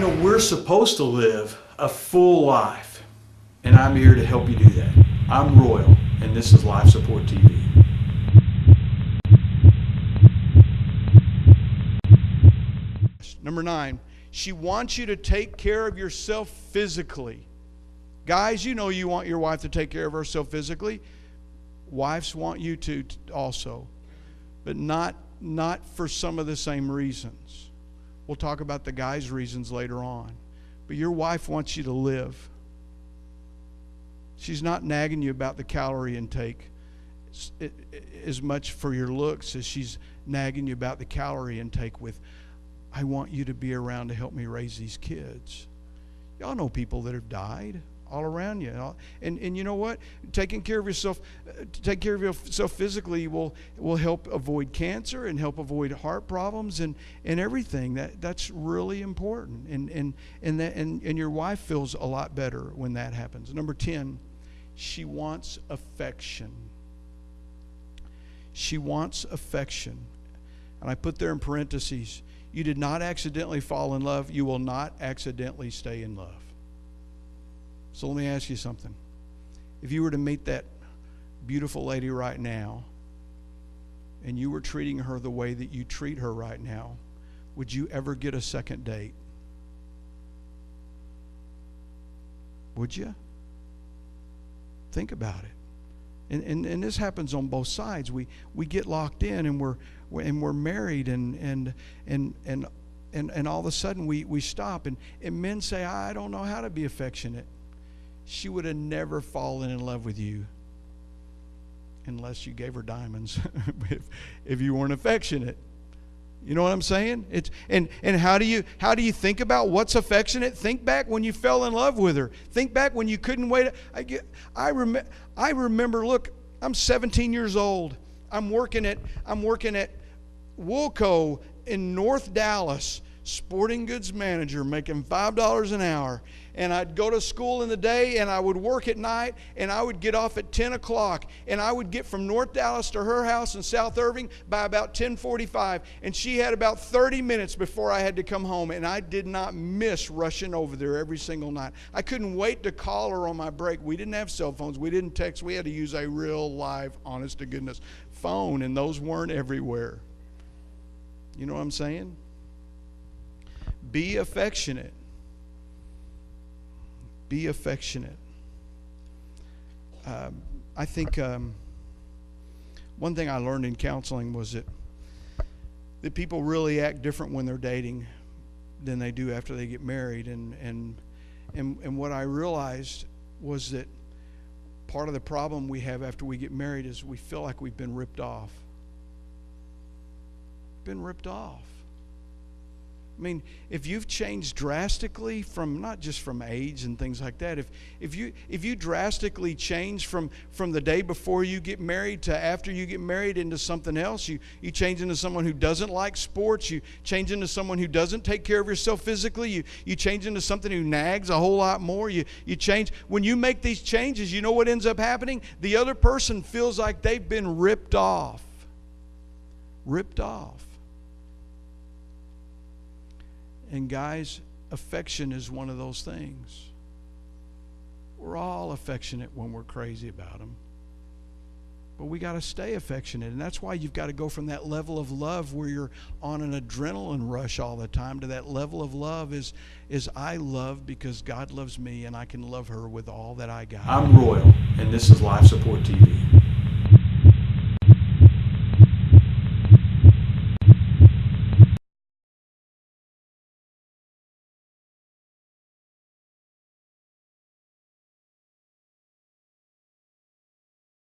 You know, we're supposed to live a full life, and I'm here to help you do that. I'm Royal, and this is Life Support TV. Number 9, she wants you to take care of yourself physically. Guys, you know you want your wife to take care of herself physically. Wives want you to also, but not for some of the same reasons. We'll talk about the guys' reasons later on. But your wife wants you to live. She's not nagging you about the calorie intake as much for your looks as she's nagging you about the calorie intake with, I want you to be around to help me raise these kids. Y'all know people that have died all around you. And you know what? Taking care of yourself physically will help avoid cancer and help avoid heart problems and everything. That's really important. And your wife feels a lot better when that happens. Number 10, she wants affection. She wants affection. And I put there in parentheses, you did not accidentally fall in love. You will not accidentally stay in love. So let me ask you something. If you were to meet that beautiful lady right now, and you were treating her the way that you treat her right now, would you ever get a second date? Would you? Think about it. And this happens on both sides. We get locked in and we're married and all of a sudden we stop and men say, I don't know how to be affectionate. She would have never fallen in love with you unless you gave her diamonds if you weren't affectionate. You know what I'm saying? And how do you think about what's affectionate? Think back when you fell in love with her. Think back when you couldn't wait. I remember. Look, I'm 17 years old. I'm working at Woolco in North Dallas, sporting goods manager, making $5 an hour. And I'd go to school in the day and I would work at night and I would get off at 10 o'clock and I would get from North Dallas to her house in South Irving by about 10:45, and she had about 30 minutes before I had to come home, and I did not miss rushing over there every single night. I couldn't wait to call her on my break. We didn't have cell phones. We didn't text. We had to use a real live, honest to goodness phone, and those weren't everywhere. You know what I'm saying? Be affectionate. Be affectionate. I think one thing I learned in counseling was that people really act different when they're dating than they do after they get married. And what I realized was that part of the problem we have after we get married is we feel like we've been ripped off. Been ripped off. I mean, if you've changed drastically from not just from age and things like that, if you drastically change from the day before you get married to after you get married into something else, you change into someone who doesn't like sports, you change into someone who doesn't take care of yourself physically, you change into something who nags a whole lot more, you change. When you make these changes, you know what ends up happening? The other person feels like they've been ripped off. Ripped off. And guys, affection is one of those things. We're all affectionate when we're crazy about them. But we got to stay affectionate. And that's why you've got to go from that level of love where you're on an adrenaline rush all the time to that level of love is I love because God loves me and I can love her with all that I got. I'm Royal, and this is Life Support TV.